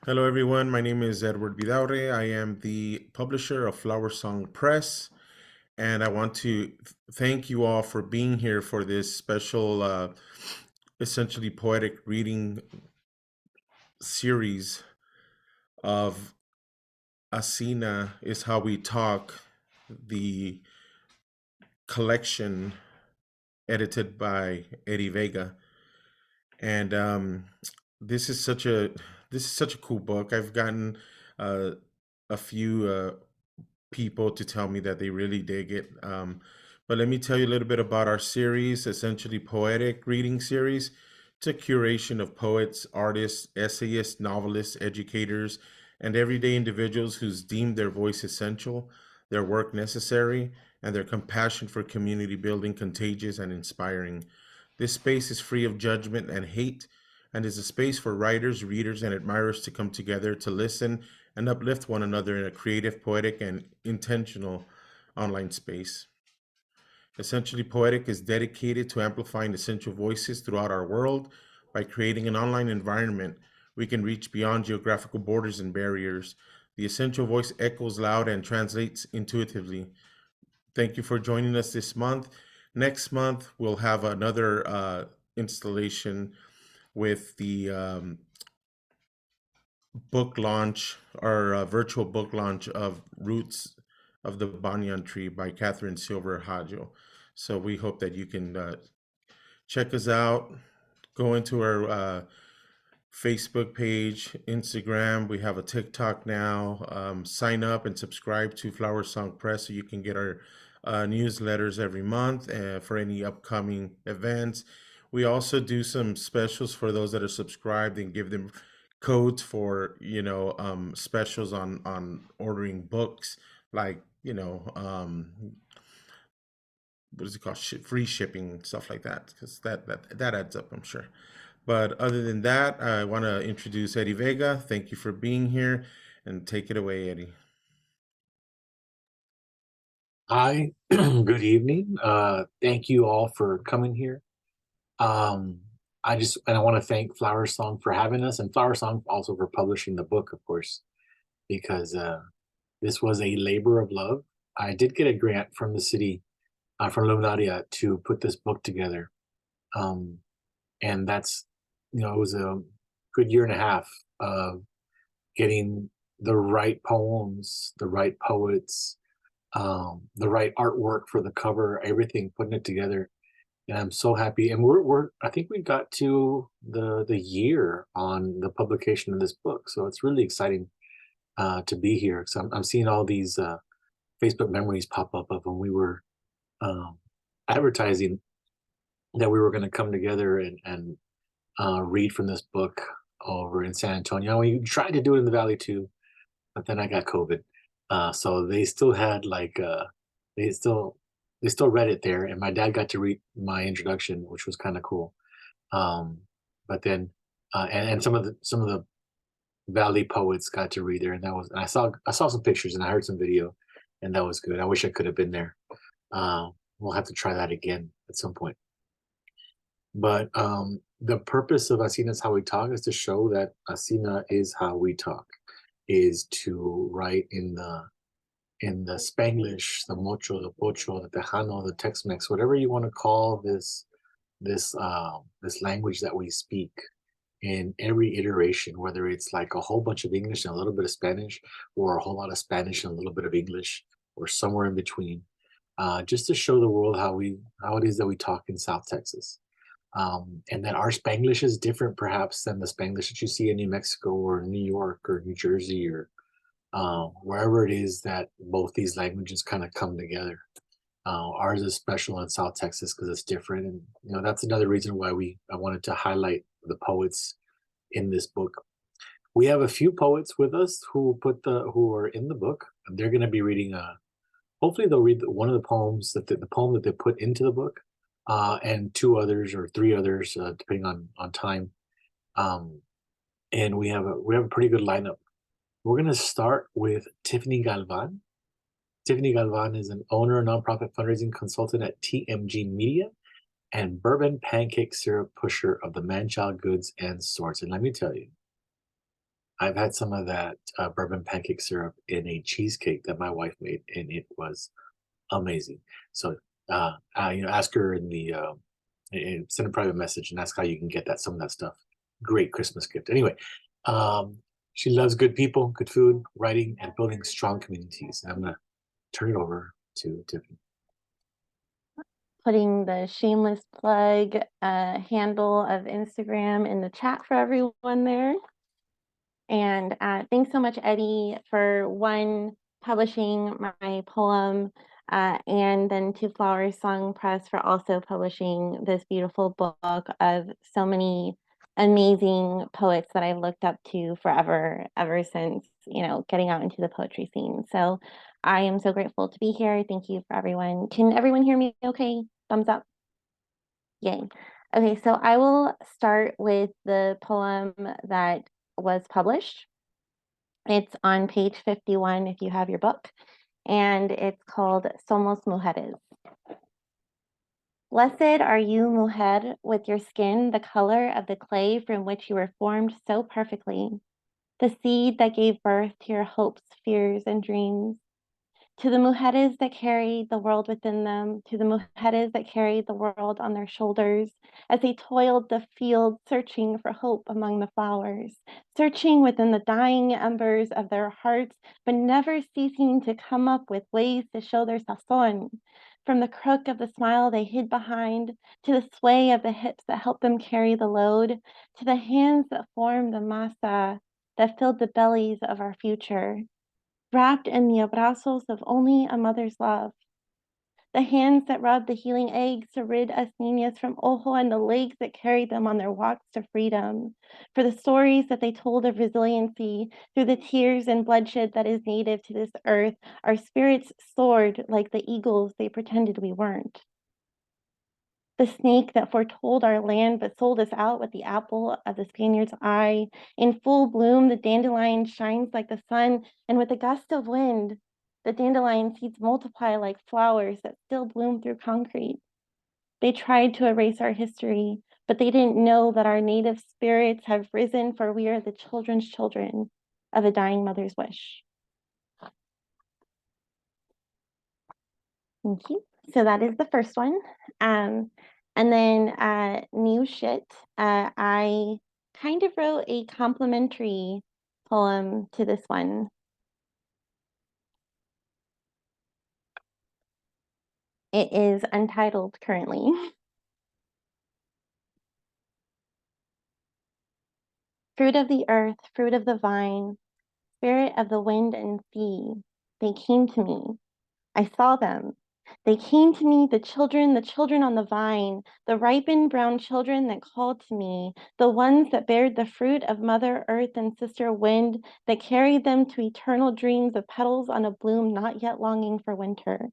Hello, everyone. My name is Edward Vidaure. I am the publisher of Flower Song Press, and I want to thank you all for being here for this special, essentially poetic reading series of Asina is How We Talk, the collection edited by Eddie Vega. And this is such a this is such a cool book. I've gotten uh, a few people to tell me that they really dig it. But let me tell you a little bit about our series, essentially Poetic Reading Series. It's a curation of poets, artists, essayists, novelists, educators, and everyday individuals who's deemed their voice essential, their work necessary, and their compassion for community building contagious and inspiring. This space is free of judgment and hate and is a space for writers, readers, and admirers to come together to listen and uplift one another in a creative, poetic, and intentional online space. Essentially Poetic is dedicated to amplifying essential voices throughout our world by creating an online environment we can reach beyond geographical borders and barriers. The essential voice echoes loud and translates intuitively. Thank you for joining us this month. Next month, we'll have another installation with the book launch or virtual book launch of Roots of the Banyan Tree by Catherine Silver Hajo. So we hope that you can check us out. Go into our Facebook page, Instagram. We have a TikTok now. Sign up and subscribe to Flower Song Press so you can get our newsletters every month for any upcoming events. We also do some specials for those that are subscribed and give them codes for specials on ordering books, like what is it called, free shipping, stuff like that, because that adds up, I'm sure. But other than that, I want to introduce Eddie Vega. Thank you for being here, and take it away, Eddie. Hi, good evening. Thank you all for coming here. Um, I want to thank Flower Song for having us, and Flower Song also for publishing the book, of course, because this was a labor of love. I did get a grant from the city, from Luminaria, to put this book together, um, and it was a good year and a half of getting the right poems, the right poets, the right artwork for the cover, everything, putting it together. And I'm so happy. And I think we got to the year on the publication of this book. So it's really exciting to be here. So I'm seeing all these Facebook memories pop up of when we were um, advertising that we were going to come together and read from this book over in San Antonio. We tried to do it in the Valley too, but then I got COVID. So they still had they still they still read it there, and my dad got to read my introduction, which was kind of cool. Um, but then and some of the Valley poets got to read there, and and I saw some pictures and I heard some video, and that was good. I wish I could have been there. We'll have to try that again at some point. But the purpose of Asina is how we talk is to show that Asina is how we talk, is to write in the Spanglish, the Mocho, the Pocho, the Tejano, the Tex-Mex, whatever you want to call this language that we speak in every iteration, whether it's like a whole bunch of English and a little bit of Spanish, or a whole lot of Spanish and a little bit of English, or somewhere in between, just to show the world how it is that we talk in South Texas. And that our Spanglish is different perhaps than the Spanglish that you see in New Mexico or New York or New Jersey or wherever it is that both these languages kind of come together. Ours is special in South Texas because it's different, and that's another reason why I wanted to highlight the poets in this book. We have a few poets with us who are in the book, and they're going to be reading. Hopefully, they'll read one of the poems the poem that they put into the book, and two others or three others, depending on time. Um, and we have a pretty good lineup. We're going to start with Tiffany Galvan. Tiffany Galvan is an owner and nonprofit fundraising consultant at TMG Media and bourbon pancake syrup pusher of the Manchild Goods and Sorts. And let me tell you, I've had some of that bourbon pancake syrup in a cheesecake that my wife made, and it was amazing. So, ask her in the and send a private message and ask how you can get that some of that stuff. Great Christmas gift. Anyway, um, she loves good people, good food, writing, and building strong communities. And I'm gonna turn it over to Tiffany. Putting the shameless plug handle of Instagram in the chat for everyone there. And thanks so much, Eddie, for one, publishing my poem, and then to Flower Song Press for also publishing this beautiful book of so many amazing poets that I've looked up to forever, ever since, getting out into the poetry scene. So I am so grateful to be here. Thank you for everyone. Can everyone hear me okay? Thumbs up. Yay. Okay, so I will start with the poem that was published. It's on page 51 if you have your book, and it's called Somos Mujeres. Blessed are you, mujer, with your skin the color of the clay from which you were formed so perfectly, the seed that gave birth to your hopes, fears, and dreams. To the mujeres that carry the world within them, to the mujeres that carried the world on their shoulders, as they toiled the field searching for hope among the flowers, searching within the dying embers of their hearts, but never ceasing to come up with ways to show their sazon. From the crook of the smile they hid behind, to the sway of the hips that helped them carry the load, to the hands that formed the masa that filled the bellies of our future, wrapped in the abrazos of only a mother's love. The hands that rubbed the healing eggs to rid us niñas from ojo, and the legs that carried them on their walks to freedom. For the stories that they told of resiliency through the tears and bloodshed that is native to this earth, our spirits soared like the eagles they pretended we weren't. The snake that foretold our land but sold us out with the apple of the Spaniard's eye. In full bloom, the dandelion shines like the sun, and with a gust of wind, the dandelion seeds multiply like flowers that still bloom through concrete. They tried to erase our history, but they didn't know that our native spirits have risen, for we are the children's children of a dying mother's wish. Thank you. So that is the first one. And then new shit. I kind of wrote a complimentary poem to this one. It is untitled currently. Fruit of the earth, fruit of the vine, spirit of the wind and sea, they came to me. I saw them. They came to me, the children on the vine, the ripened brown children that called to me, the ones that bared the fruit of Mother Earth and Sister Wind, that carried them to eternal dreams of petals on a bloom not yet longing for winter.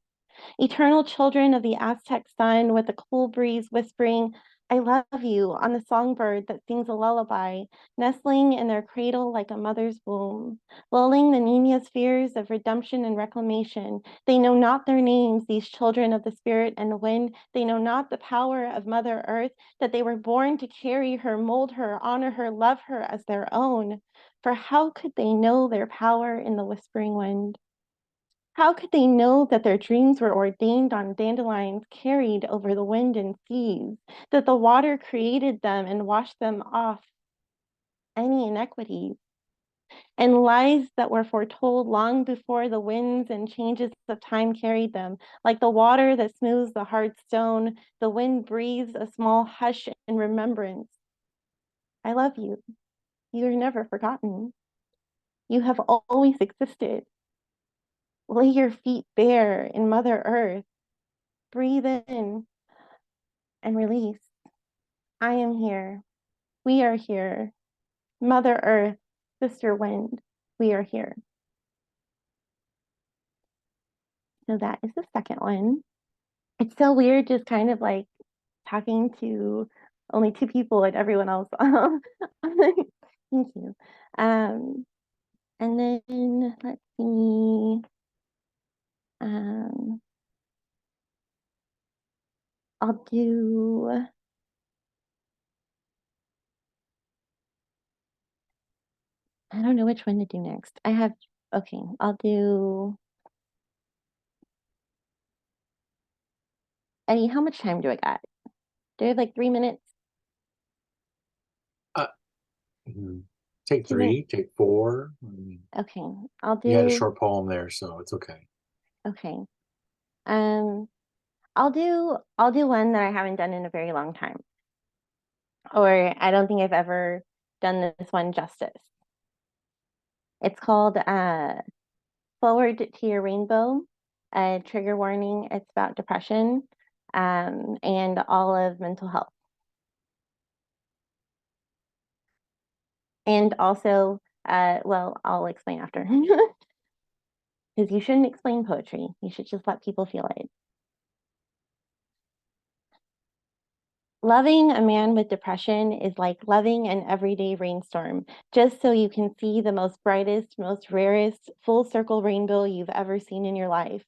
Eternal children of the Aztec sun, with the cool breeze whispering, I love you, on the songbird that sings a lullaby, nestling in their cradle like a mother's womb, lulling the Nina's fears of redemption and reclamation. They know not their names, these children of the spirit and the wind. They know not the power of Mother Earth, that they were born to carry her, mold her, honor her, love her as their own. For how could they know their power in the whispering wind? How could they know that their dreams were ordained on dandelions carried over the wind and seas, that the water created them and washed them off any inequities, and lies that were foretold long before the winds and changes of time carried them, like the water that smooths the hard stone, the wind breathes a small hush in remembrance. I love you. You are never forgotten. You have always existed. Lay your feet bare in Mother Earth. Breathe in and release. I am here. We are here. Mother Earth, Sister Wind, we are here. So that is the second one. It's so weird just kind of like talking to only two people and everyone else. Thank you. And then let's see. Um, I'll do I don't know which one to do next. Okay, I'll do. Eddie, how much time do I got? Do I have like 3 minutes? Uh, Take 2 minutes? 3, take 4. Okay, I'll You had a do. short poem there, so it's okay. Okay. Um, I'll do one that I haven't done in a very long time. Or I don't think I've ever done this one justice. It's called Forward to Your Rainbow, a trigger warning. It's about depression and all of mental health. And also, well, I'll explain after. Because you shouldn't explain poetry. You should just let people feel it. Loving a man with depression is like loving an everyday rainstorm, just so you can see the most brightest, most rarest full circle rainbow you've ever seen in your life.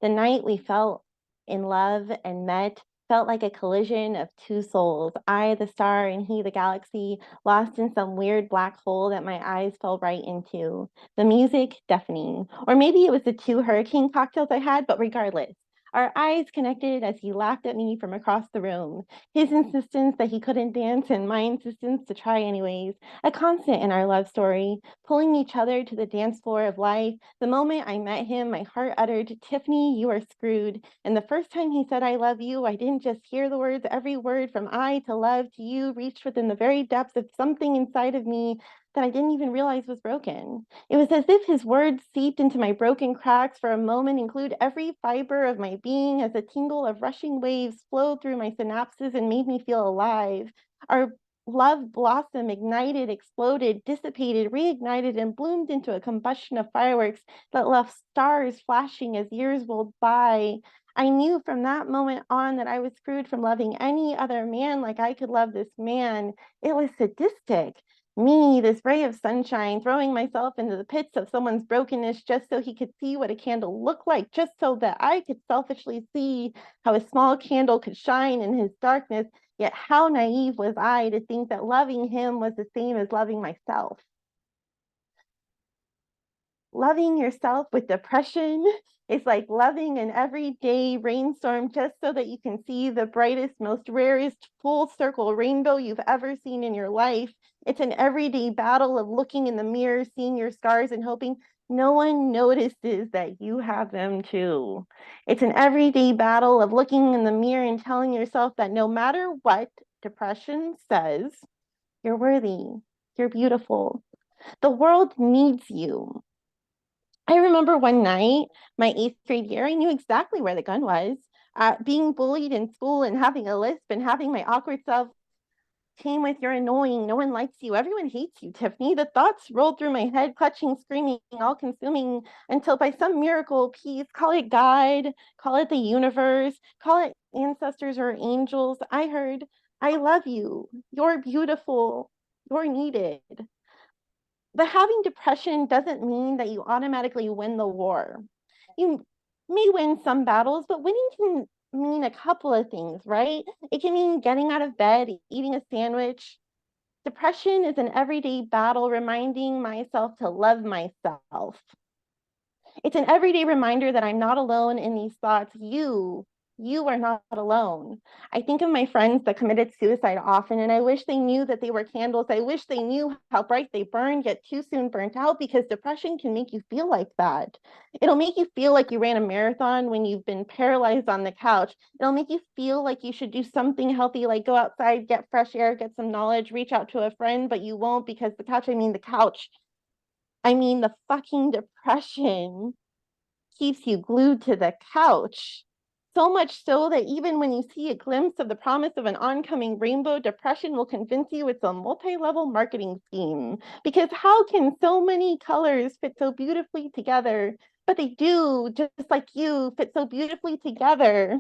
The night we felt in love and met felt like a collision of two souls, I the star and he the galaxy, lost in some weird black hole that my eyes fell right into. The music deafening. Or maybe it was the 2 hurricane cocktails I had, but regardless. Our eyes connected as he laughed at me from across the room. His insistence that he couldn't dance and my insistence to try anyways. A constant in our love story, pulling each other to the dance floor of life. The moment I met him, my heart uttered, "Tiffany, you are screwed." And the first time he said, "I love you," I didn't just hear the words. Every word from I to love to you reached within the very depths of something inside of me that I didn't even realize was broken. It was as if his words seeped into my broken cracks for a moment, include every fiber of my being as a tingle of rushing waves flowed through my synapses and made me feel alive. Our love blossom ignited, exploded, dissipated, reignited, and bloomed into a combustion of fireworks that left stars flashing as years rolled by. I knew from that moment on that I was screwed from loving any other man like I could love this man. It was sadistic. Me, this ray of sunshine, throwing myself into the pits of someone's brokenness just so he could see what a candle looked like, just so that I could selfishly see how a small candle could shine in his darkness. Yet how naive was I to think that loving him was the same as loving myself. Loving yourself with depression is like loving an everyday rainstorm just so that you can see the brightest, most rarest full circle rainbow you've ever seen in your life. It's an everyday battle of looking in the mirror, seeing your scars, and hoping no one notices that you have them too. It's an everyday battle of looking in the mirror and telling yourself that no matter what depression says, you're worthy, you're beautiful. The world needs you. I remember one night, my 8th grade year, I knew exactly where the gun was. Being bullied in school and having a lisp and having my awkward self came with "you're annoying, no one likes you, everyone hates you, Tiffany." The thoughts rolled through my head, clutching, screaming, all consuming, until by some miracle piece, call it God, call it the universe, call it ancestors or angels, I heard, "I love you, you're beautiful, you're needed." But having depression doesn't mean that you automatically win the war. You may win some battles, but winning can mean a couple of things, right? It can mean getting out of bed, eating a sandwich. Depression is an everyday battle reminding myself to love myself. It's an everyday reminder that I'm not alone in these thoughts. You are not alone. I think of my friends that committed suicide often, and I wish they knew that they were candles. I wish they knew how bright they burned, yet too soon burnt out, because depression can make you feel like that. It'll make you feel like you ran a marathon when you've been paralyzed on the couch. It'll make you feel like you should do something healthy, like go outside, get fresh air, get some knowledge, reach out to a friend, but you won't because the couch, the couch. The fucking depression keeps you glued to the couch. So much so that even when you see a glimpse of the promise of an oncoming rainbow, depression will convince you it's a multi-level marketing scheme. Because how can so many colors fit so beautifully together? But they do, just like you, fit so beautifully together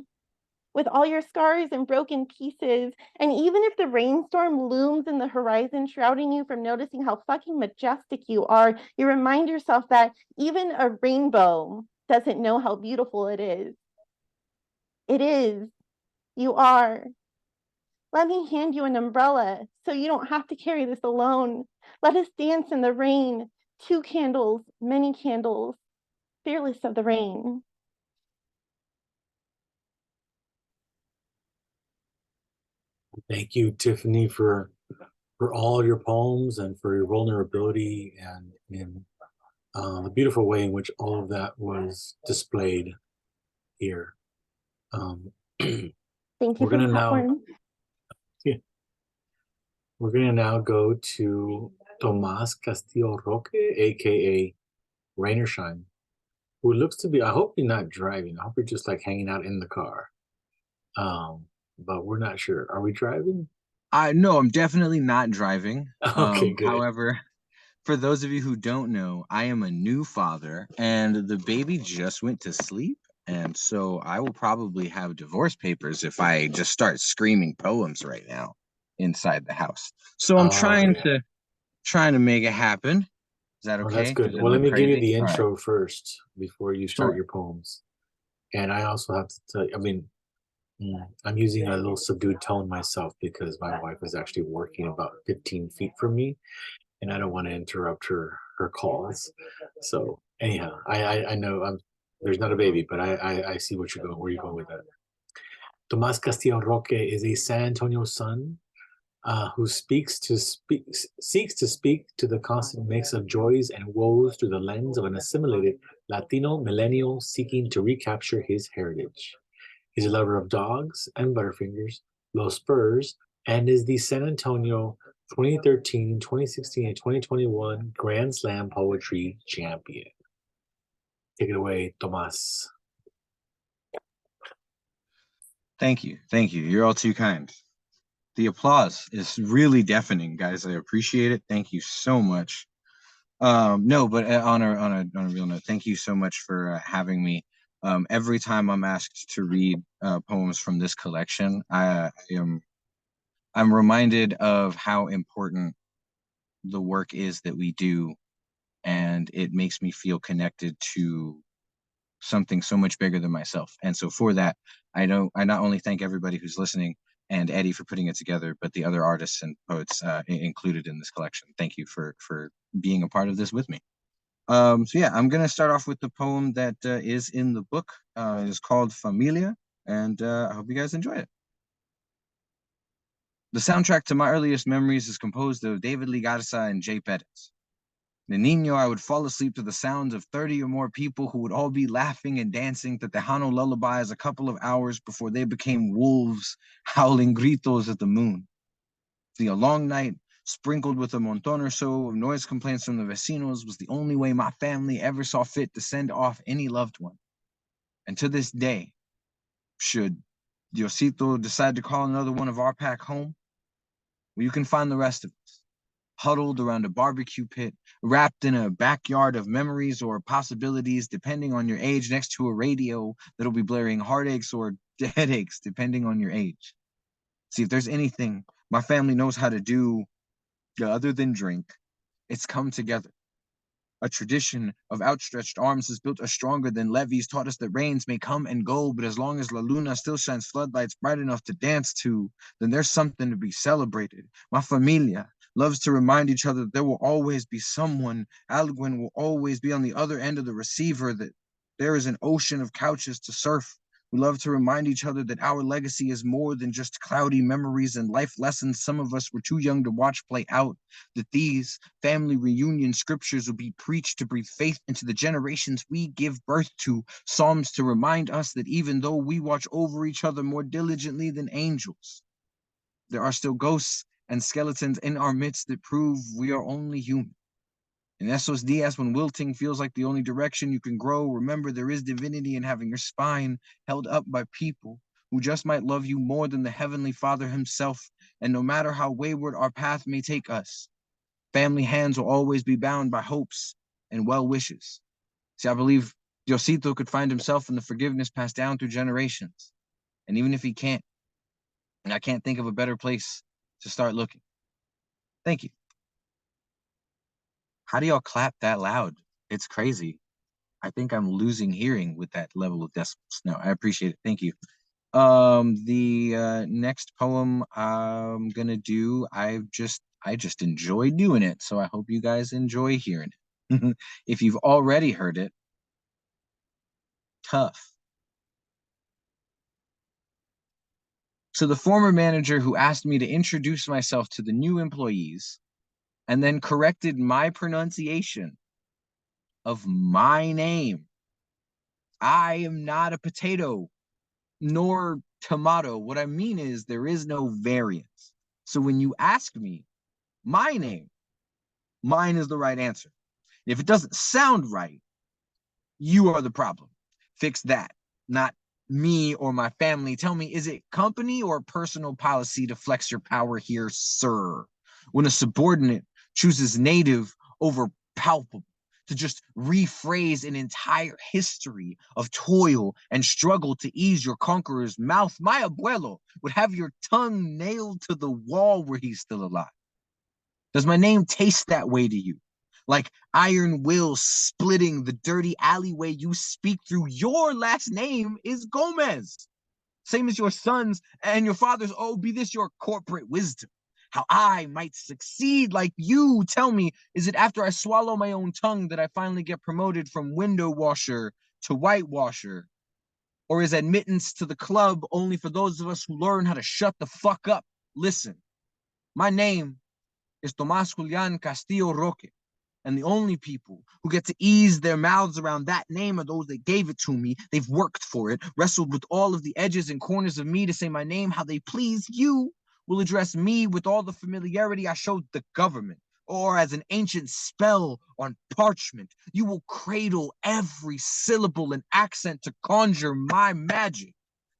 with all your scars and broken pieces. And even if the rainstorm looms in the horizon, shrouding you from noticing how fucking majestic you are, you remind yourself that even a rainbow doesn't know how beautiful it is. It is. You are. Let me hand you an umbrella so you don't have to carry this alone. Let us dance in the rain. 2 candles, many candles, fearless of the rain. Thank you, Tiffany, for all your poems and for your vulnerability and in the beautiful way in which all of that was displayed here. Um, Thank you we're for the gonna now platform. yeah, we're gonna now go to Tomas Castillo Roque, aka Rain or Shine, who looks to be, I hope you're not driving. I hope you're just like hanging out in the car. But we're not sure. Are we driving? No, I'm definitely not driving. Okay, good. However, for those of you who don't know, I am a new father and the baby just went to sleep. And so I will probably have divorce papers if I just start screaming poems right now inside the house. So I'm trying Okay. to make it happen. Is that Oh, that's okay? good. Does it Well, let look me give you crazy? the All right, intro first before you start sure. your poems. And I also have to tell you, I mean, I'm using a little subdued tone myself because my wife is actually working about 15 feet from me, and I don't want to interrupt her calls. So anyhow, I know there's not a baby, but I see what you're going where you're going with that. Tomas Castillo Roque is a San Antonio son who seeks to speak to the constant mix of joys and woes through the lens of an assimilated Latino millennial seeking to recapture his heritage. He's a lover of dogs and Butterfingers, Los Spurs, and is the San Antonio 2013, 2016, and 2021 Grand Slam Poetry Champion. Take it away, Tomas. Thank you. Thank you. You're all too kind. The applause is really deafening, guys. I appreciate it. Thank you so much. No, but on a real note, thank you so much for having me. Every time I'm asked to read poems from this collection, I'm reminded of how important the work is that we do, and it makes me feel connected to something so much bigger than myself. And so for that, I not only thank everybody who's listening and Eddie for putting it together, but the other artists and poets included in this collection. Thank you for being a part of this with me. So yeah, I'm gonna start off with the poem that is in the book. It is called Familia, and I hope you guys enjoy it. The soundtrack to my earliest memories is composed of David Lee Garza and Jay Pettis. De niño, I would fall asleep to the sounds of 30 or more people who would all be laughing and dancing to Tejano lullabies a couple of hours before they became wolves howling gritos at the moon. The long night, sprinkled with a montón or so of noise complaints from the vecinos, was the only way my family ever saw fit to send off any loved one. And to this day, should Diosito decide to call another one of our pack home, well, you can find the rest of us huddled around a barbecue pit, wrapped in a backyard of memories or possibilities, depending on your age, next to a radio that'll be blaring heartaches or headaches, depending on your age. See, if there's anything my family knows how to do other than drink, it's come together. A tradition of outstretched arms has built us stronger than levees, taught us that rains may come and go, but as long as La Luna still shines floodlights bright enough to dance to, then there's something to be celebrated. My familia loves to remind each other that there will always be someone. Alguien will always be on the other end of the receiver, that there is an ocean of couches to surf. We love to remind each other that our legacy is more than just cloudy memories and life lessons some of us were too young to watch play out, that these family reunion scriptures will be preached to breathe faith into the generations we give birth to, psalms to remind us that even though we watch over each other more diligently than angels, there are still ghosts and skeletons in our midst that prove we are only human. In esos dias, when wilting feels like the only direction you can grow, remember there is divinity in having your spine held up by people who just might love you more than the Heavenly Father himself. And no matter how wayward our path may take us, family hands will always be bound by hopes and well wishes. See, I believe Diosito could find himself in the forgiveness passed down through generations. And even if he can't, I can't think of a better place to start looking. Thank you. How do y'all clap that loud? It's crazy. I think I'm losing hearing with that level of decibels. No, I appreciate it. Thank you. The next poem I'm gonna do, I just enjoy doing it, so I hope you guys enjoy hearing it. If you've already heard it, tough. So the former manager who asked me to introduce myself to the new employees and then corrected my pronunciation of my name. I am not a potato nor tomato. What I mean is there is no variance. So when you ask me my name, mine is the right answer. If it doesn't sound right, you are the problem. Fix that, not me or my family. Tell me, is it company or personal policy to flex your power here, sir? When a subordinate chooses native over palpable, to just rephrase an entire history of toil and struggle to ease your conqueror's mouth, my abuelo would have your tongue nailed to the wall were he still alive. Does my name taste that way to you? Like iron will splitting the dirty alleyway you speak through. Your last name is Gomez. Same as your son's and your father's. Oh, be this your corporate wisdom. How I might succeed like you. Tell me, is it after I swallow my own tongue that I finally get promoted from window washer to whitewasher? Or is admittance to the club only for those of us who learn how to shut the fuck up? Listen, my name is Tomas Julian Castillo Roque. And the only people who get to ease their mouths around that name are those that gave it to me. They've worked for it, wrestled with all of the edges and corners of me to say my name how they please. You will address me with all the familiarity I showed the government, or as an ancient spell on parchment. You will cradle every syllable and accent to conjure my magic.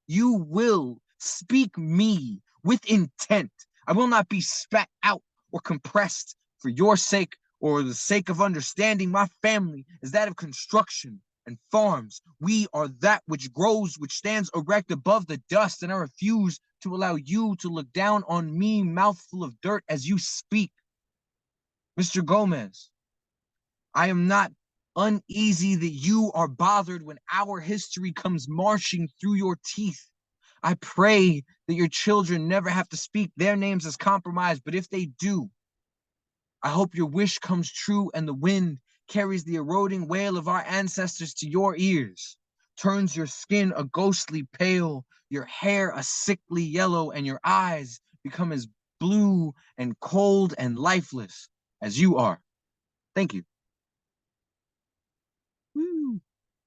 You will speak me with intent. I will not be spat out or compressed for your sake or the sake of understanding. My family is that of construction and farms. We are that which grows, which stands erect above the dust, and I refuse to allow you to look down on me, mouthful of dirt, as you speak. Mr. Gomez, I am not uneasy that you are bothered when our history comes marching through your teeth. I pray that your children never have to speak their names as compromised, but if they do, I hope your wish comes true and the wind carries the eroding wail of our ancestors to your ears, turns your skin a ghostly pale, your hair a sickly yellow, and your eyes become as blue and cold and lifeless as you are. Thank you. Woo.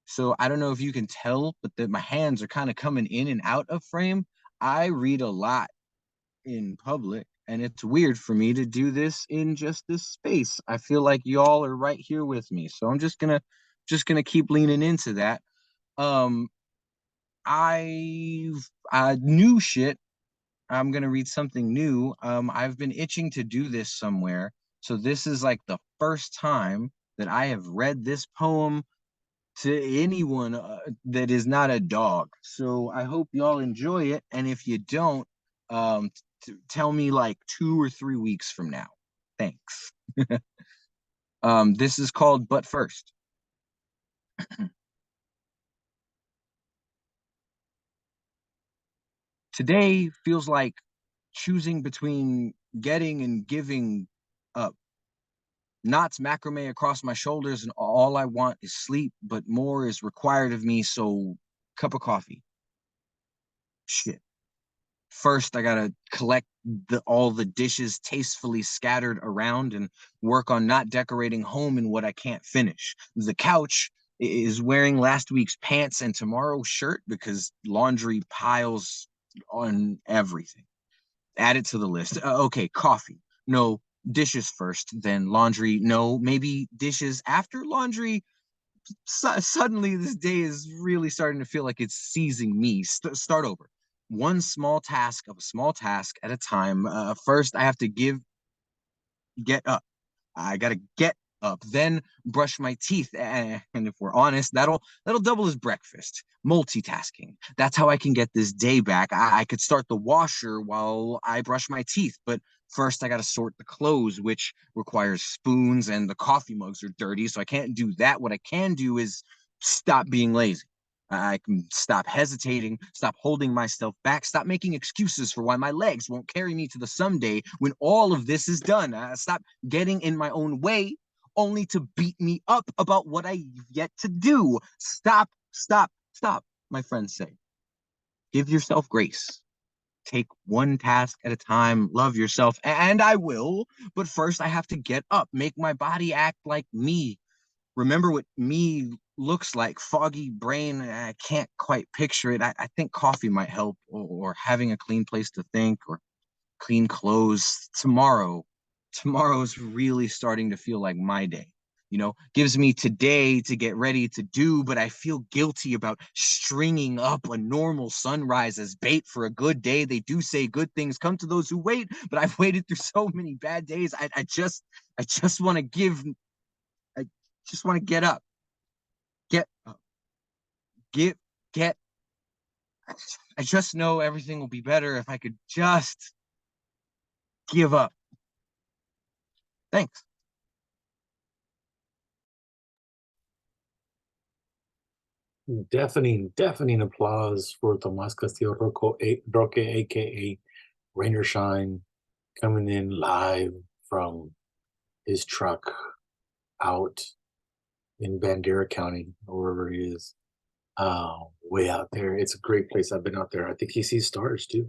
So I don't know if you can tell, but that my hands are kind of coming in and out of frame. I read a lot in public, and it's weird for me to do this in just this space. I feel like y'all are right here with me, so I'm just gonna keep leaning into that. Um, I new shit. I'm gonna read something new. I've been itching to do this somewhere, so this is like the first time that I have read this poem to anyone that is not a dog. So I hope y'all enjoy it. And if you don't, tell me like 2 or 3 weeks from now. Thanks. This is called But First. Today feels like choosing between getting and giving up. Knots macrame across my shoulders, and all I want is sleep, but more is required of me. So, cup of coffee. Shit. First, I gotta collect all the dishes tastefully scattered around and work on not decorating home in what I can't finish. The couch is wearing last week's pants and tomorrow's shirt because laundry piles on everything. Add it to the list. Okay, coffee. No, dishes first, then laundry. No, maybe dishes after laundry. Suddenly this day is really starting to feel like it's seizing me. Start over. One small task of a small task at a time. First, I have to get up. I gotta get up, then brush my teeth. And if we're honest, that'll double as breakfast. Multitasking. That's how I can get this day back. I could start the washer while I brush my teeth, but first I gotta sort the clothes, which requires spoons, and the coffee mugs are dirty, so I can't do that. What I can do is stop being lazy. I can stop hesitating, stop holding myself back, stop making excuses for why my legs won't carry me to the someday when all of this is done. Stop getting in my own way only to beat me up about what I've yet to do. Stop, stop, stop, my friends say. Give yourself grace. Take one task at a time, love yourself, and I will. But first, I have to get up, make my body act like me. Remember what me looks like. Foggy brain, I can't quite picture it. I think coffee might help, or having a clean place to think, or clean clothes. Tomorrow's really starting to feel like my day. Gives me today to get ready to do, but I feel guilty about stringing up a normal sunrise as bait for a good day. They do say good things come to those who wait, but I've waited through so many bad days. I just want to I just want to get up, get up, get. I just know everything will be better if I could just give up. Thanks. Deafening applause for Tomas Castillo Roque, aka Rain or Shine, coming in live from his truck out in Bandera County, or wherever he is. Way out there. It's a great place. I've been out there. I think he sees stars too.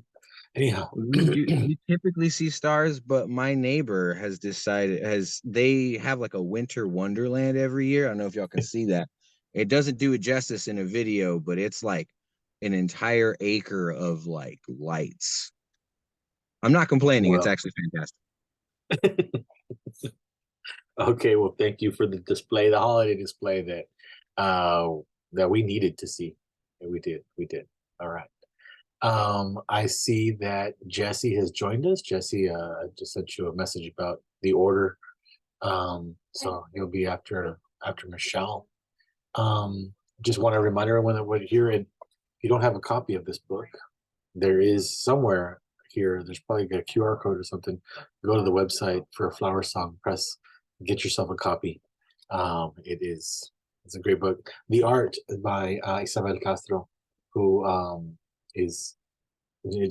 Anyhow, We typically see stars, but my neighbor has decided, they have like a winter wonderland every year. I don't know if y'all can see that. It doesn't do it justice in a video, but it's like an entire acre of like lights. I'm not complaining. It's well, actually fantastic. okay. Well, thank you for the display, the holiday display that we needed to see. And we did. All right. I see that Jesse has joined us. Jesse just sent you a message about the order. So he'll be after Michelle. Just want to remind everyone that we're here, and if you don't have a copy of this book, there is somewhere here, there's probably a QR code or something. Go to the website for Flower Song Press, get yourself a copy. It's a great book. The art is by Isabel Castro, who is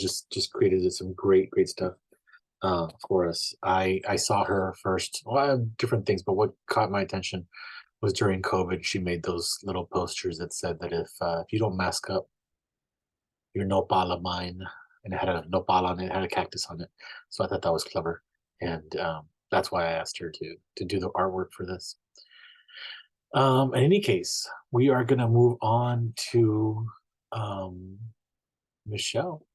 just created some great stuff for us. I saw her first, well, different things, but what caught my attention was during COVID. She made those little posters that said that if you don't mask up, you're nopal of mine, and it had a nopal on it, it had a cactus on it. So I thought that was clever, and that's why I asked her to do the artwork for this. In any case, we are gonna move on to Michelle.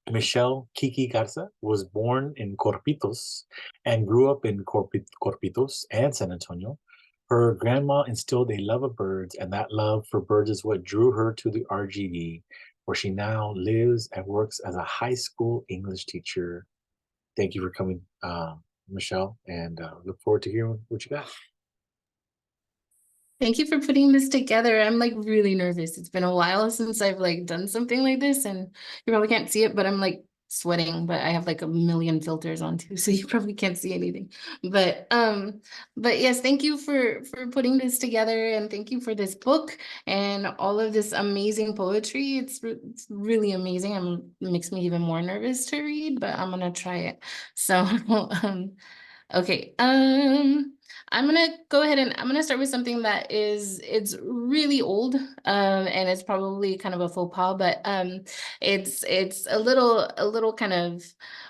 Michelle Kiki Garza was born in Corpitos and grew up in Corpitos and San Antonio. Her grandma instilled a love of birds, and that love for birds is what drew her to the RGV, where she now lives and works as a high school English teacher. Thank you for coming, Michelle, and look forward to hearing what you got. Thank you for putting this together. I'm like really nervous. It's been a while since I've like done something like this, and you probably can't see it, but I'm like sweating, but I have like a million filters on too, so you probably can't see anything. But yes, thank you for putting this together, and thank you for this book and all of this amazing poetry. It's really amazing. It makes me even more nervous to read, but I'm gonna try it. So okay. I'm gonna go ahead and I'm gonna start with something that it's really old, and it's probably kind of a faux pas, but it's a little kind of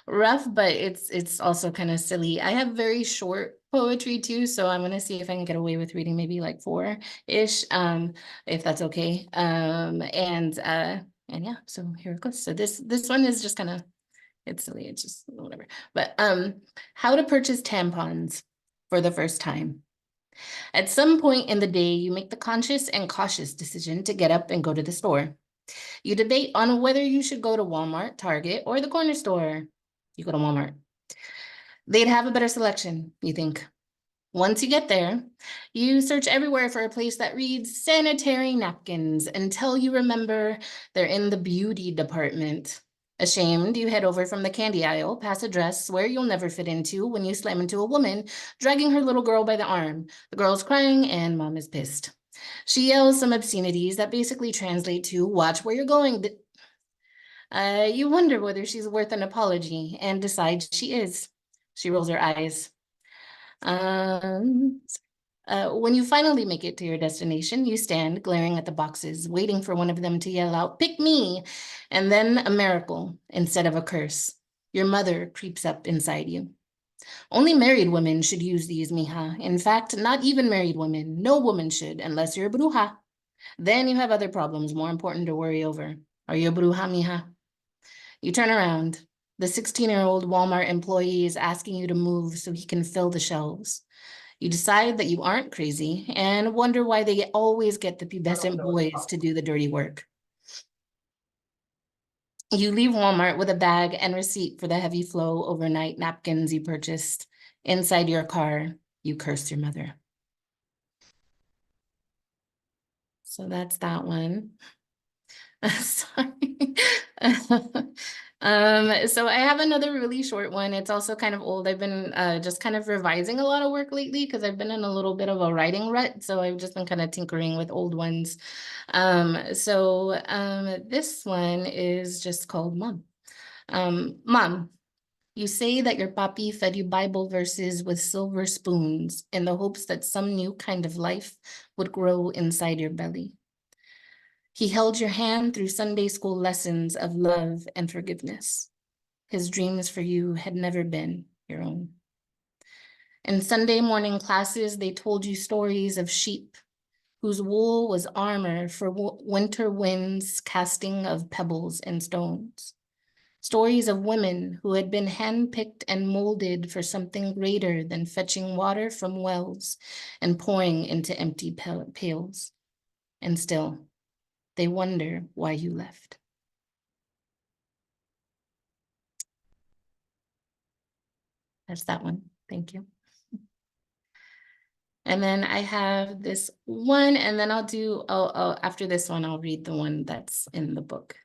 rough, but it's also kind of silly. I have very short poetry too, so I'm gonna see if I can get away with reading maybe like 4-ish, if that's okay. And yeah, so here it goes. So this one is just kind of, it's silly, it's just whatever. But how to purchase tampons for the first time. At some point in the day, you make the conscious and cautious decision to get up and go to the store. You debate on whether you should go to Walmart, Target, or the corner store. You go to Walmart. They'd have a better selection, you think. Once you get there, you search everywhere for a place that reads sanitary napkins until you remember they're in the beauty department. Ashamed, you head over from the candy aisle, past a dress where you'll never fit into when you slam into a woman dragging her little girl by the arm. The girl's crying and mom is pissed. She yells some obscenities that basically translate to "watch where you're going." You wonder whether she's worth an apology and decide she is. She rolls her eyes. When you finally make it to your destination, you stand glaring at the boxes, waiting for one of them to yell out, "Pick me!" And then a miracle instead of a curse. Your mother creeps up inside you. Only married women should use these, mija. In fact, not even married women. No woman should, unless you're a bruja. Then you have other problems more important to worry over. Are you a bruja, mija? You turn around. The 16-year-old Walmart employee is asking you to move so he can fill the shelves. You decide that you aren't crazy and wonder why they always get the pubescent boys to do the dirty work. You leave Walmart with a bag and receipt for the heavy flow overnight napkins you purchased. Inside your car, you curse your mother. So that's that one. Sorry. So I have another really short one. It's also kind of old. I've been just kind of revising a lot of work lately because I've been in a little bit of a writing rut. So I've just been kind of tinkering with old ones. This one is just called Mom. Mom, you say that your papi fed you Bible verses with silver spoons in the hopes that some new kind of life would grow inside your belly. He held your hand through Sunday school lessons of love and forgiveness. His dreams for you had never been your own. In Sunday morning classes, they told you stories of sheep whose wool was armor for winter winds casting of pebbles and stones. Stories of women who had been handpicked and molded for something greater than fetching water from wells and pouring into empty pails. And still, they wonder why you left. That's that one. Thank you. And then I have this one, and then I'll do, after this one, I'll read the one that's in the book.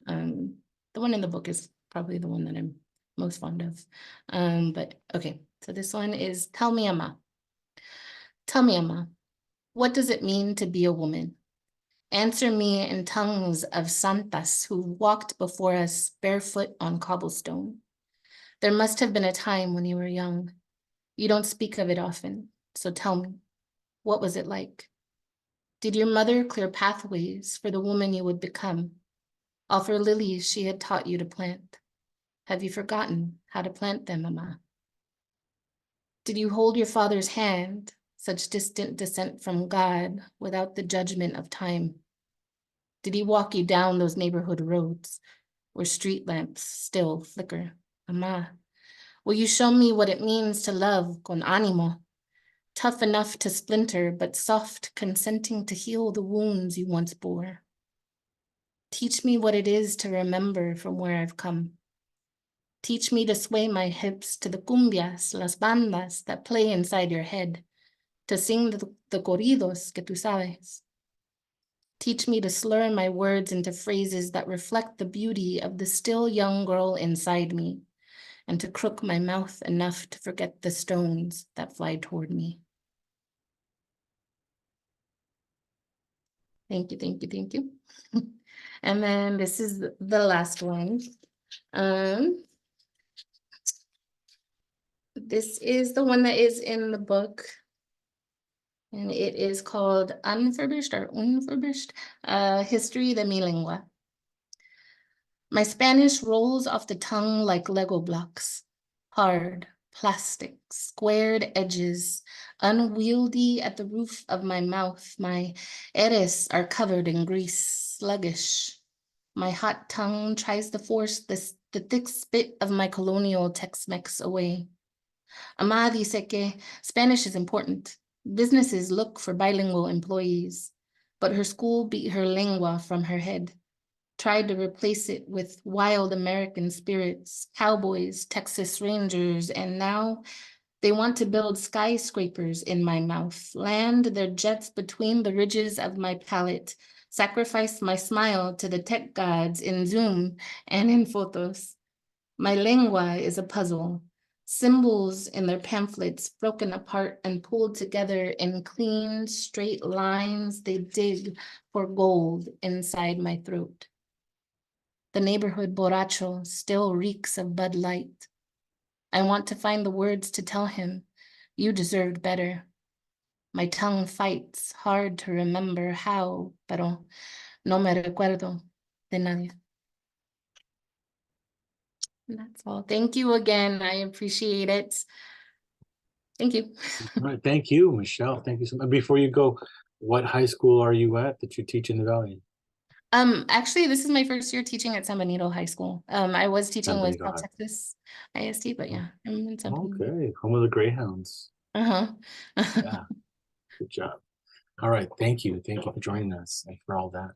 The one in the book is probably the one that I'm most fond of. But okay, so this one is, Tell me, Ama. Tell me, Ama, what does it mean to be a woman? Answer me in tongues of santas who walked before us barefoot on cobblestone. There must have been a time when you were young. You don't speak of it often, so tell me, what was it like? Did your mother clear pathways for the woman you would become? Offer lilies she had taught you to plant? Have you forgotten how to plant them, Mama? Did you hold your father's hand, such distant descent from God, without the judgment of time? Did he walk you down those neighborhood roads where street lamps still flicker? Mama, will you show me what it means to love con ánimo? Tough enough to splinter, but soft, consenting to heal the wounds you once bore. Teach me what it is to remember from where I've come. Teach me to sway my hips to the cumbias, las bandas that play inside your head, to sing the corridos que tú sabes. Teach me to slur my words into phrases that reflect the beauty of the still young girl inside me, and to crook my mouth enough to forget the stones that fly toward me. Thank you, thank you, thank you. And then this is the last one. This is the one that is in the book. And it is called Unfurbished or Unfurbished, History de mi Lengua. My Spanish rolls off the tongue like Lego blocks, hard, plastic, squared edges, unwieldy at the roof of my mouth. My eres are covered in grease, sluggish. My hot tongue tries to force the thick spit of my colonial Tex-Mex away. Ama dice que Spanish is important. Businesses look for bilingual employees, but her school beat her lengua from her head, tried to replace it with wild American spirits, cowboys, Texas Rangers, and now they want to build skyscrapers in my mouth, land their jets between the ridges of my palate, sacrifice my smile to the tech gods in Zoom and in photos. My lengua is a puzzle, Symbols in their pamphlets broken apart and pulled together in clean, straight lines, they dig for gold inside my throat. The neighborhood borracho still reeks of Bud Light. I want to find the words to tell him, you deserved better. My tongue fights hard to remember how, pero no me recuerdo de nadie. And that's all. Thank you again. I appreciate it. Thank you. All right, thank you, Michelle. Thank you so much. Before you go, what high school are you at that you teach in the Valley? Actually, this is my first year teaching at San Benito High School. I was teaching San with Benito South High. Texas ISD, but yeah, I'm in San Benito. Okay, home of the Greyhounds. Uh-huh. Yeah, good job. All right, thank you. Thank you for joining us and for all that.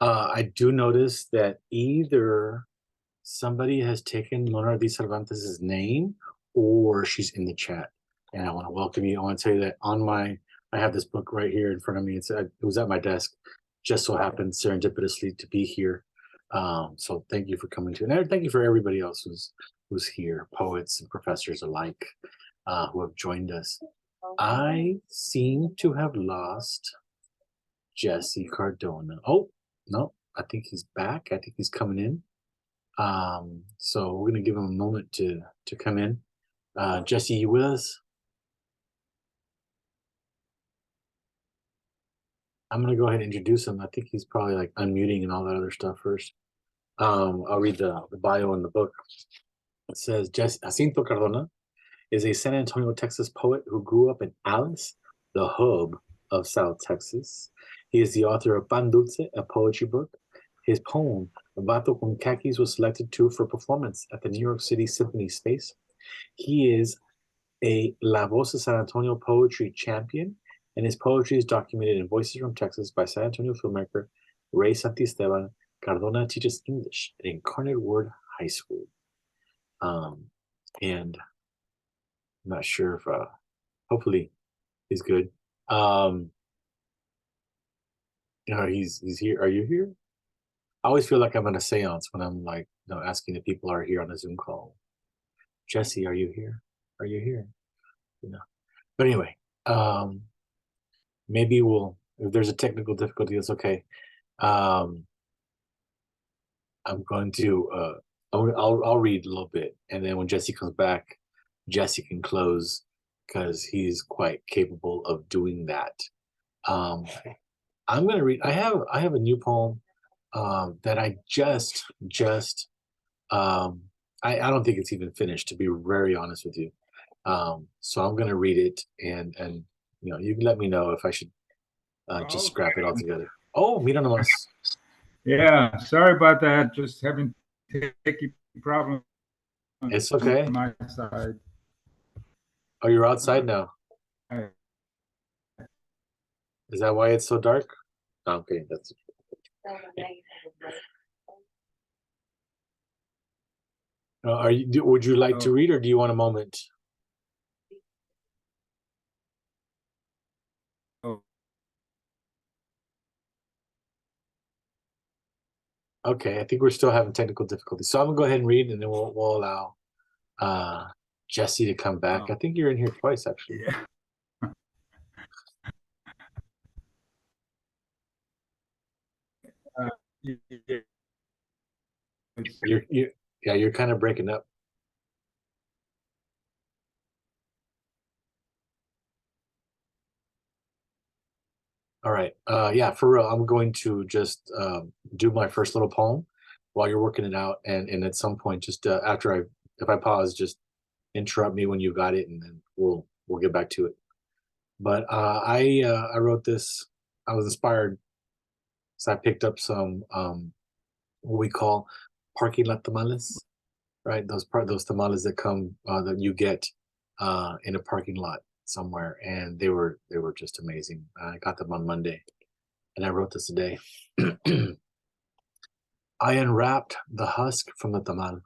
I do notice that either somebody has taken Leonardo D. Cervantes' name or she's in the chat. And I want to welcome you. I want to tell you that I have this book right here in front of me. It was at my desk, just so happened serendipitously to be here. So thank you for coming to, and thank you for everybody else who's here, poets and professors alike, who have joined us. I seem to have lost Jesse Cardona. Oh, no, I think he's back. I think he's coming in. So we're gonna give him a moment to come in. Jesse, you with us? I'm gonna go ahead and introduce him. I think he's probably like unmuting and all that other stuff first. I'll read the bio in the book. It says Jacinto Cardona is a San Antonio, Texas poet who grew up in Alice, the hub of South Texas. He is the author of Pan Dulce, a poetry book. His poem, Vato con Khakis, was selected for performance at the New York City Symphony Space. He is a La Voz de San Antonio poetry champion, and his poetry is documented in Voices from Texas by San Antonio filmmaker Ray Santisteban. Cardona teaches English at Incarnate Word High School. And I'm not sure if, hopefully he's good. He's here. Are you here? I always feel like I'm in a seance when I'm like, asking if people are here on a Zoom call. Jesse, are you here? Are you here? But anyway, maybe if there's a technical difficulty, that's okay. I'm going to, I'll read a little bit, and then when Jesse comes back, Jesse can close because he's quite capable of doing that. I'm going to read. I have a new poem that I just I don't think it's even finished, to be very honest with you. So I'm going to read it, and you can let me know if I should just scrap it all together. Oh, mira nomás. Yeah, sorry about that. Just having techie problems. It's okay. On my side. Oh, you're outside now. Is that why it's so dark? Okay, that's. Would you like to read, or do you want a moment? Okay, I think we're still having technical difficulties. So I'm gonna go ahead and read, and then we'll allow Jesse to come back. I think you're in here twice, actually. Yeah. You're kind of breaking up. All right. Yeah, for real. I'm going to just do my first little poem while you're working it out, and at some point, just if I pause, just interrupt me when you got it, and then we'll get back to it. But I wrote this. I was inspired, so I picked up some what we call parking lot tamales, right? Those tamales that come that you get in a parking lot somewhere, and they were just amazing. I got them on Monday, and I wrote this today. I unwrapped the husk from the tamal,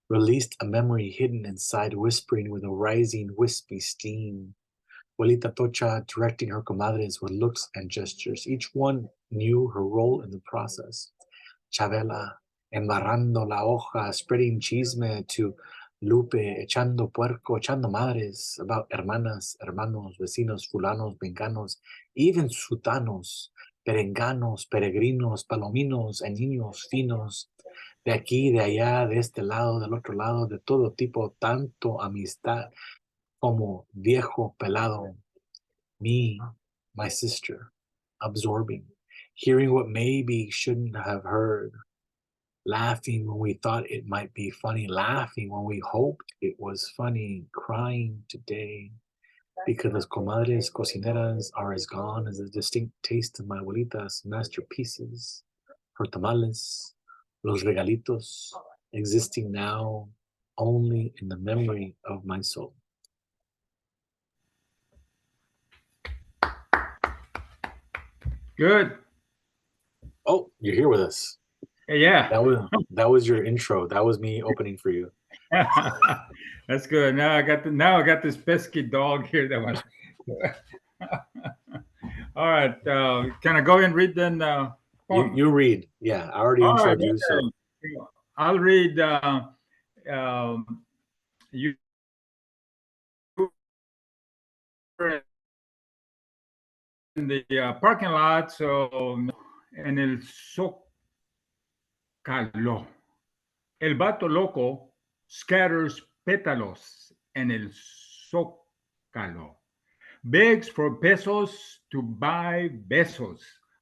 released a memory hidden inside, whispering with a rising wispy steam. Abuelita Tocha directing her comadres with looks and gestures. Each one knew her role in the process. Chabela embarrando la hoja, spreading chisme to Lupe echando puerco, echando madres about hermanas, hermanos, vecinos, fulanos, venganos, even sutanos, perenganos, peregrinos, palominos, and niños finos, de aquí, de allá, de este lado, del otro lado, de todo tipo, tanto amistad como viejo pelado. Me, my sister, absorbing, hearing what maybe shouldn't have heard, laughing when we thought it might be funny, laughing when we hoped it was funny, crying today because las comadres cocineras are as gone as the distinct taste of my abuelita's masterpieces, her tamales, los regalitos, existing now only in the memory of my soul. Good. Oh, you're here with us. Yeah. That was your intro. That was me opening for you. That's good. Now I got this pesky dog here that wants. All right. Can I go and read then? You read. Yeah, I already All right. introed you. So I'll read. You were in the parking lot, so en el Zócalo. El vato loco scatters pétalos en el Zócalo. Begs for pesos to buy besos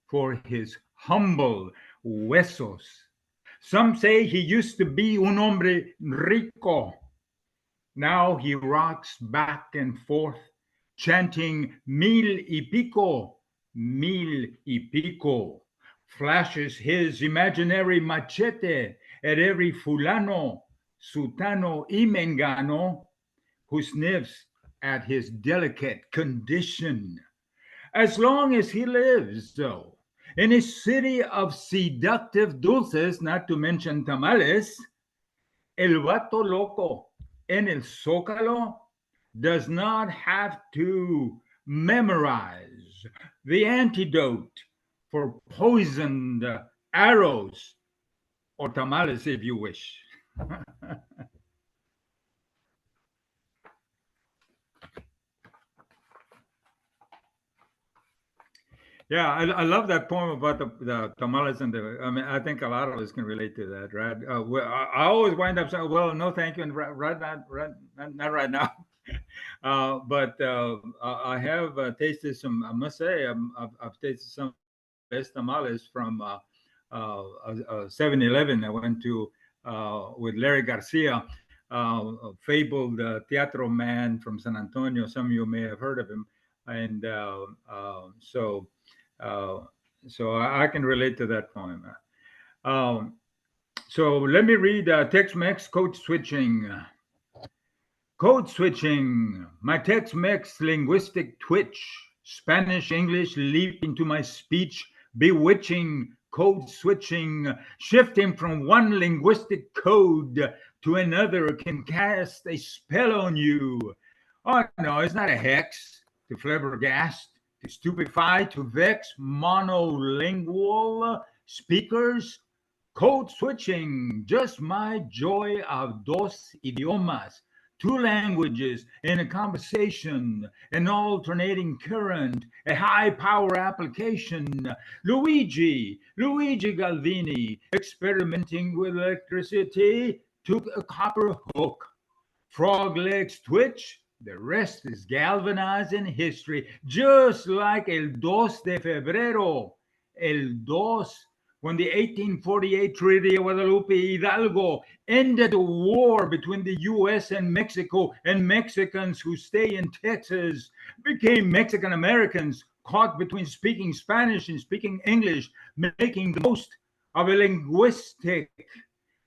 for his humble huesos. Some say he used to be un hombre rico. Now he rocks back and forth, chanting mil y pico, flashes his imaginary machete at every fulano, sutano y mengano who sniffs at his delicate condition. As long as he lives, though, in his city of seductive dulces, not to mention tamales, el vato loco en el Zócalo does not have to memorize the antidote for poisoned arrows or tamales, if you wish. Yeah, I love that poem about the tamales and the. I mean, I think a lot of us can relate to that, right? I always wind up saying, "Well, no, thank you," and not right now. But I have tasted some. I must say, I've tasted some best tamales from 7-Eleven. I went to with Larry Garcia, a fabled teatro man from San Antonio. Some of you may have heard of him, and uh, so I can relate to that poem. So let me read Tex-Mex code switching. Code switching. My Tex-Mex linguistic twitch. Spanish, English leap into my speech. Bewitching, code switching. Shifting from one linguistic code to another can cast a spell on you. Oh, no, it's not a hex to flabbergast, to stupefy, to vex monolingual speakers. Code switching, just my joy of dos idiomas, two languages in a conversation, an alternating current, a high power application. Luigi Galvini, experimenting with electricity, took a copper hook. Frog legs twitch. The rest is galvanizing history, just like el 2 de febrero, el 2, when the 1848 Treaty of Guadalupe Hidalgo ended a war between the U.S. and Mexico, and Mexicans who stay in Texas became Mexican Americans caught between speaking Spanish and speaking English, making the most of a linguistic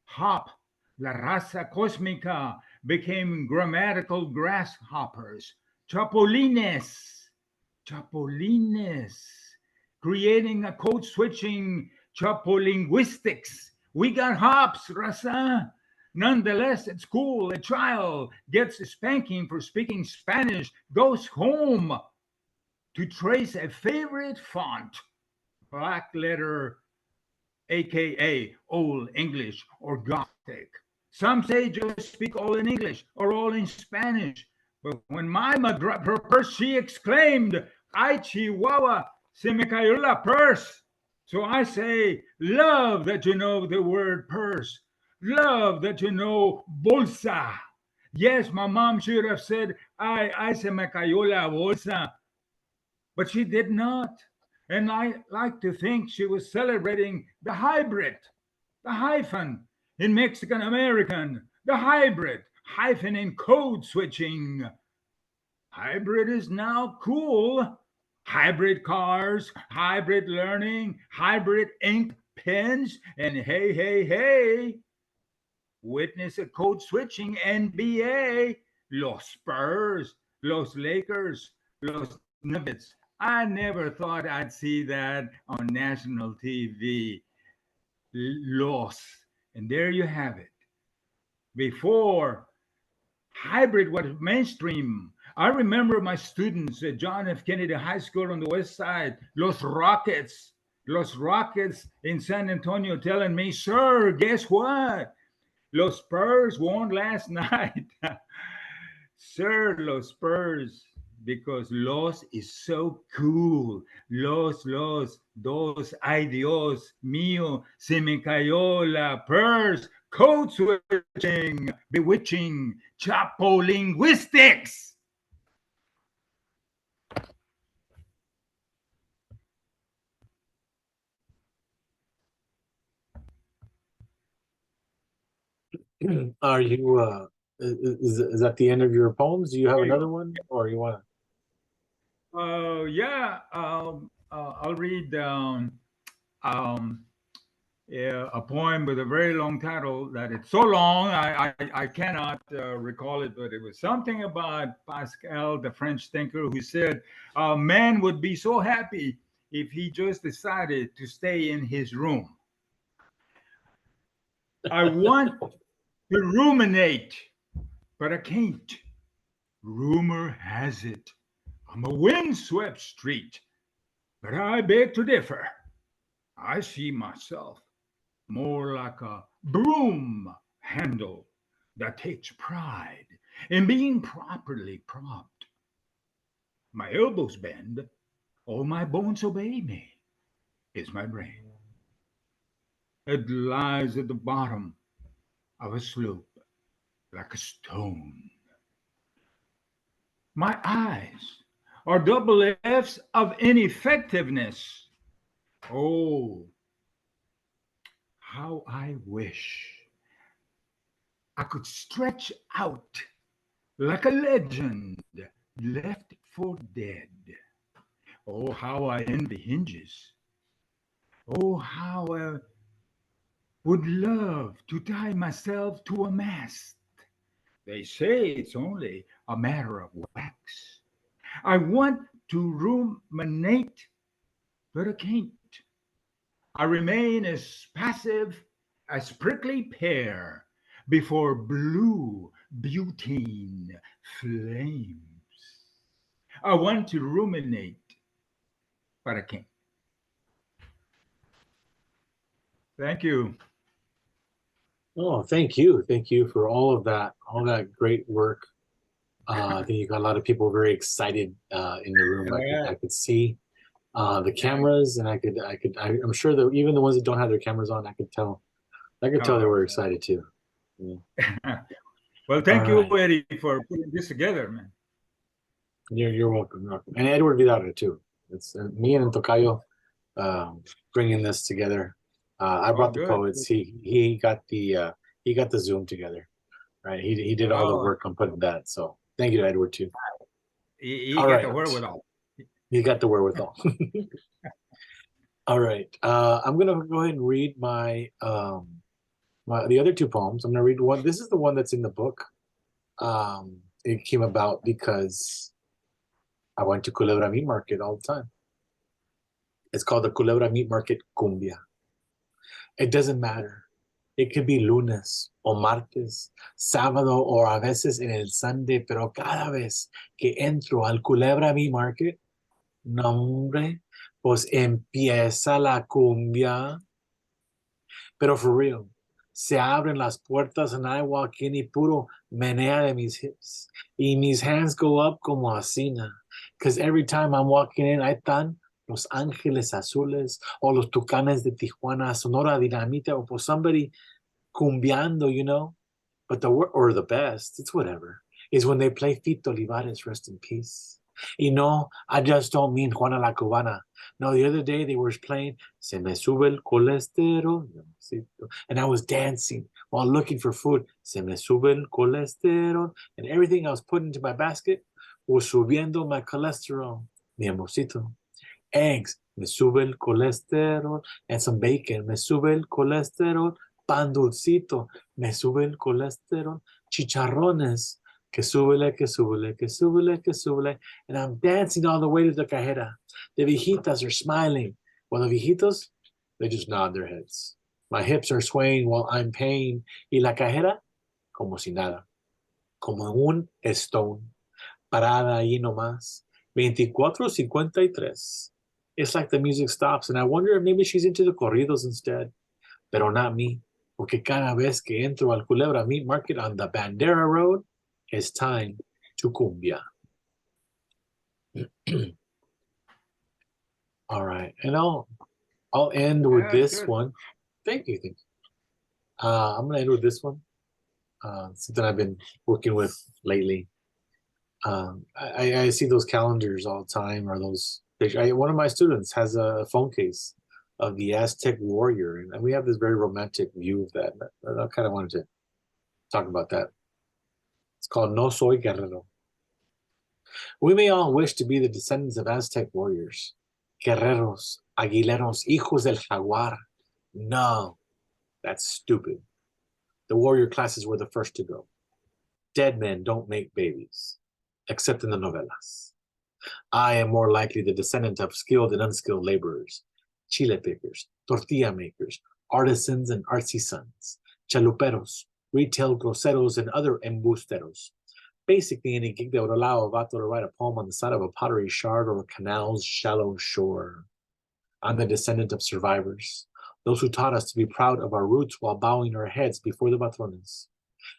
hop. La raza cósmica became grammatical grasshoppers, chapulines, creating a code switching chapolinguistics. We got hops, raza. Nonetheless, at school, a child gets a spanking for speaking Spanish, goes home to trace a favorite font, black letter, aka Old English or Gothic. Some say just speak all in English or all in Spanish. But when my mother dropped her purse, she exclaimed, "Ay, Chihuahua, se me cayó la purse." So I say, love that you know the word purse. Love that you know bolsa. Yes, my mom should have said, ay, se me cayó la bolsa. But she did not. And I like to think she was celebrating the hybrid, the hyphen in Mexican American, the hybrid, hyphen in code switching. Hybrid is now cool. Hybrid cars, hybrid learning, hybrid ink pens, and hey, witness a code switching NBA. Los Spurs, los Lakers, los Nuggets. I never thought I'd see that on national TV. Los. And there you have it. Before hybrid was mainstream, I remember my students at John F. Kennedy High School on the west side, Los Rockets in San Antonio telling me, "Sir, guess what? Los Spurs won last night." Sir, Los Spurs, because Los is so cool. Los, dos, ay Dios mío, se me cayó la purse. Code switching, bewitching, chapo linguistics. Are you is that the end of your poems? Do you have another one, or you want Yeah, I'll read yeah, a poem with a very long title that it's so long I cannot recall it, but it was something about Pascal, the French thinker, who said a man would be so happy if he just decided to stay in his room. I want to ruminate, but I can't. Rumor has it I'm a windswept street, but I beg to differ. I see myself more like a broom handle that takes pride in being properly propped. My elbows bend, all my bones obey me, is my brain. It lies at the bottom of a slope like a stone. My eyes are double F's of ineffectiveness. Oh, how I wish I could stretch out like a legend left for dead. Oh, how I envy hinges. Oh, how I would love to tie myself to a mast. They say it's only a matter of wax. I want to ruminate, but I can't. I remain as passive as prickly pear before blue butane flames. I want to ruminate, but I can't. Thank you. Oh, thank you for all that great work. I think you got a lot of people very excited in the room. I could see the cameras, and I'm sure that even the ones that don't have their cameras on, I could tell they were excited too. Yeah. Well, thank you, Eddie, for putting this together, man. You're welcome. And Edward Vidal too. It's me and Tocayo bringing this together. I brought the poets. He got the Zoom together, right? He did all the work on putting that. So thank you to Edward too. He got the wherewithal. You got the wherewithal. All right. I'm gonna go ahead and read my the other two poems. I'm gonna read one. This is the one that's in the book. It came about because I went to Culebra Meat Market all the time. It's called the Culebra Meat Market Cumbia. It doesn't matter. It could be lunes o martes, sábado or a veces en el Sunday, pero cada vez que entro al Culebra Meat Market, no hombre, pues empieza la cumbia. Pero for real, Se abren las puertas and I walk in y puro menea de mis hips. Y mis hands go up como asina. Because every time I'm walking in, ahí están Los Ángeles Azules o los Tucanes de Tijuana, Sonora Dinamita, or somebody cumbiando, you know. But or the best, it's whatever, is when they play Fito Olivares, rest in peace. Y no, I just don't mean Juana la Cubana. No, the other day they were playing Se me sube el colesterol. And I was dancing while looking for food. Se me sube el colesterol. And everything I was putting into my basket was subiendo my cholesterol. Mi amorcito. Eggs, me sube el colesterol. And some bacon, me sube el colesterol. Pan dulcito, me sube el colesterol. Chicharrones, que súbele, que súbele, que súbele, que súbele. And I'm dancing all the way to the cajera. The viejitas are smiling. Well, the viejitos, they just nod their heads. My hips are swaying while I'm paying. Y la cajera, como si nada. Como un stone. Parada ahí nomás. 24:53. It's like the music stops, and I wonder if maybe she's into the corridos instead. Pero not me, porque cada vez que entro al Culebra Meat Market on the Bandera Road, it's time to cumbia. All right, and I'll end with this good. one. Thank you. I'm gonna end with this one. Something I've been working with lately. I see those calendars all the time, or those. One of my students has a phone case of the Aztec warrior, and we have this very romantic view of that. I kind of wanted to talk about that. It's called No Soy Guerrero. We may all wish to be the descendants of Aztec warriors, guerreros, aguileros, hijos del jaguar. No, that's stupid. The warrior classes were the first to go. Dead men don't make babies, except in the novelas. I am more likely the descendant of skilled and unskilled laborers, chile pickers, tortilla makers, artisans and artsy sons, chaluperos, retail groseros, and other embusteros. Basically, any gig that would allow a vato to write a poem on the side of a pottery shard or a canal's shallow shore. I'm the descendant of survivors, those who taught us to be proud of our roots while bowing our heads before the patrones.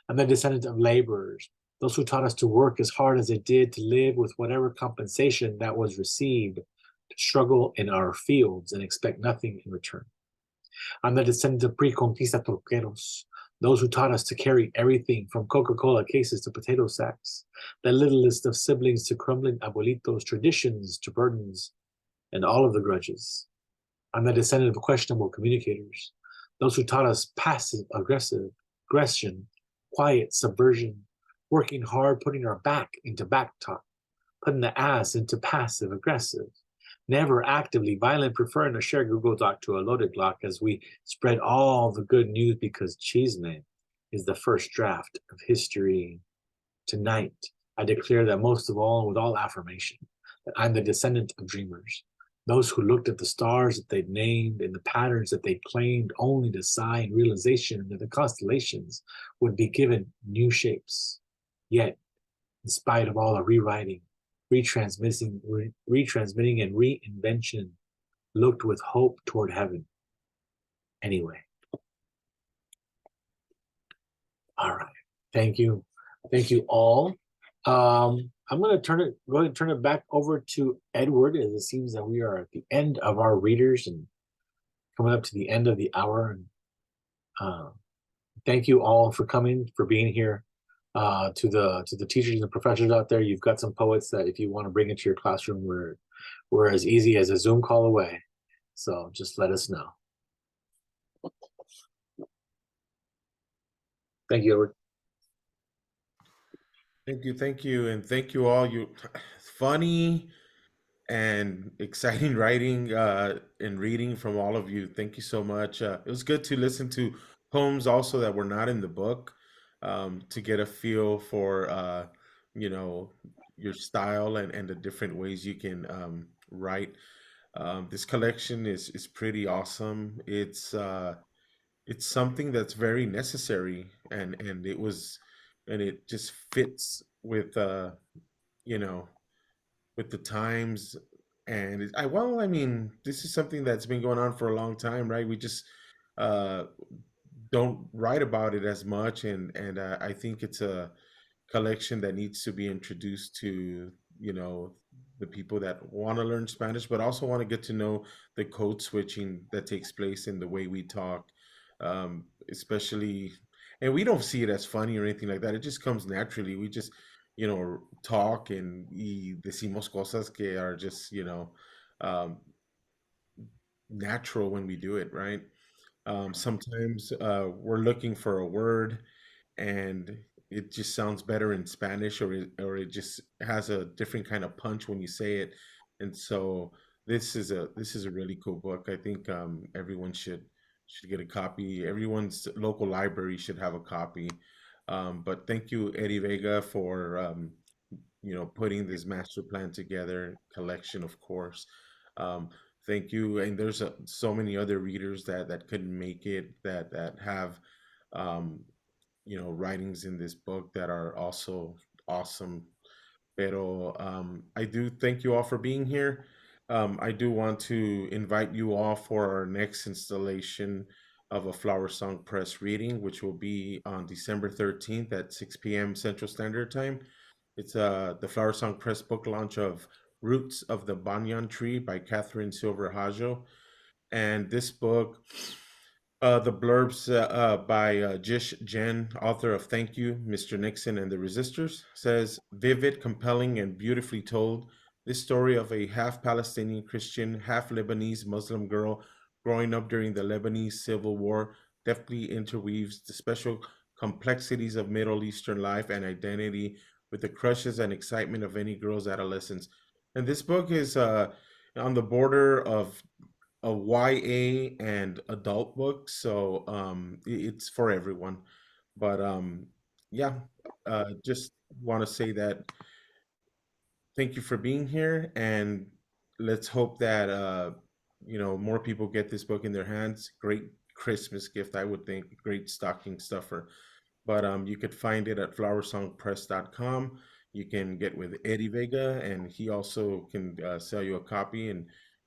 I'm the descendant of laborers, those who taught us to work as hard as it did to live with whatever compensation that was received, to struggle in our fields and expect nothing in return. I'm the descendant of pre-conquista troqueros, those who taught us to carry everything from Coca-Cola cases to potato sacks, the littlest of siblings to crumbling abuelitos, traditions to burdens, and all of the grudges. I'm the descendant of questionable communicators, those who taught us passive aggressive, aggression, quiet subversion, working hard, putting our back into back talk, putting the ass into passive aggressive, never actively violent, preferring to share Google Doc to a loaded Glock as we spread all the good news because Cheeseman is the first draft of history. Tonight, I declare that most of all, and with all affirmation, that I'm the descendant of dreamers, those who looked at the stars that they'd named and the patterns that they claimed only to sigh in realization that the constellations would be given new shapes. Yet, in spite of all the rewriting, retransmitting and reinvention, looked with hope toward heaven. Anyway. All right. Thank you. Thank you all. I'm going to go ahead and turn it back over to Edward, as it seems that we are at the end of our readers and coming up to the end of the hour. And thank you all for coming, for being here. To the teachers and professors out there, you've got some poets that if you want to bring into your classroom, we're as easy as a Zoom call away. So just let us know. Thank you, Edward. Thank you, and thank you all. You funny and exciting writing and reading from all of you. Thank you so much. It was good to listen to poems also that were not in the book, to get a feel for you know your style and the different ways you can write. This collection is pretty awesome. It's something that's very necessary, and it just fits with you know with the times. And I mean, this is something that's been going on for a long time, right? We just uh don't write about it as much, and I think it's a collection that needs to be introduced to, you know, the people that want to learn Spanish, but also want to get to know the code switching that takes place in the way we talk, especially. And we don't see it as funny or anything like that. It just comes naturally. We just, you know, talk y decimos cosas que are just, you know, um, natural when we do it, right? Sometimes we're looking for a word and it just sounds better in Spanish, or it just has a different kind of punch when you say it. And so this is a really cool book. I think everyone should get a copy. Everyone's local library should have a copy. But thank you, Eddie Vega, for you know, putting this master plan together, collection, of course. Um, Thank you. And there's so many other readers that couldn't make it, that have um, you know, writings in this book that are also awesome. Pero I do thank you all for being here. I do want to invite you all for our next installation of a Flower Song Press reading, which will be on December 13th at 6 p.m. Central Standard Time. It's the Flower Song Press book launch of Roots of the Banyan Tree by Catherine Silver Hajo. And this book, the blurbs by Jish Jen, author of Thank You, Mr. Nixon and the Resistors, says, vivid, compelling, and beautifully told, this story of a half Palestinian Christian, half Lebanese Muslim girl growing up during the Lebanese Civil War deftly interweaves the special complexities of Middle Eastern life and identity with the crushes and excitement of any girl's adolescence. And this book is on the border of a YA and adult book, so it's for everyone. But yeah, just want to say that thank you for being here, and let's hope that you know, more people get this book in their hands. Great Christmas gift, I would think. Great stocking stuffer. But you could find it at flowersongpress.com. You can get with Eddie Vega, and he also can sell you a copy. And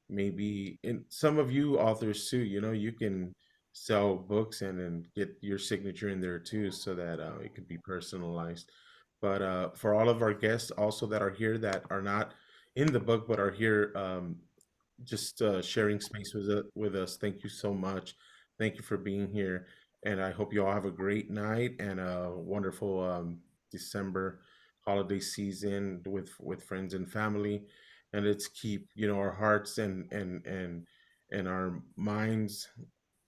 maybe, and some of you authors too, you know, you can sell books and get your signature in there too, so that it could be personalized. But for all of our guests also that are here that are not in the book but are here, just sharing space with us. Thank you so much. Thank you for being here. And I hope you all have a great night and a wonderful December holiday season with friends and family. And let's keep, you know, our hearts and our minds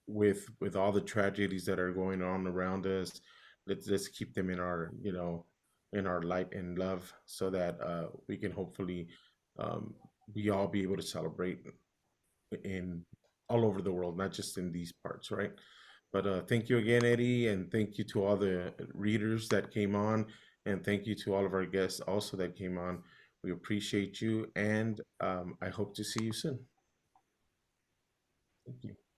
with all the tragedies that are going on around us. Let's keep them in our, you know, in our light and love, so that we can hopefully um, we all be able to celebrate in all over the world, not just in these parts, right? But thank you again, Eddie, and thank you to all the readers that came on, and thank you to all of our guests also that came on. We appreciate you, and I hope to see you soon. Thank you.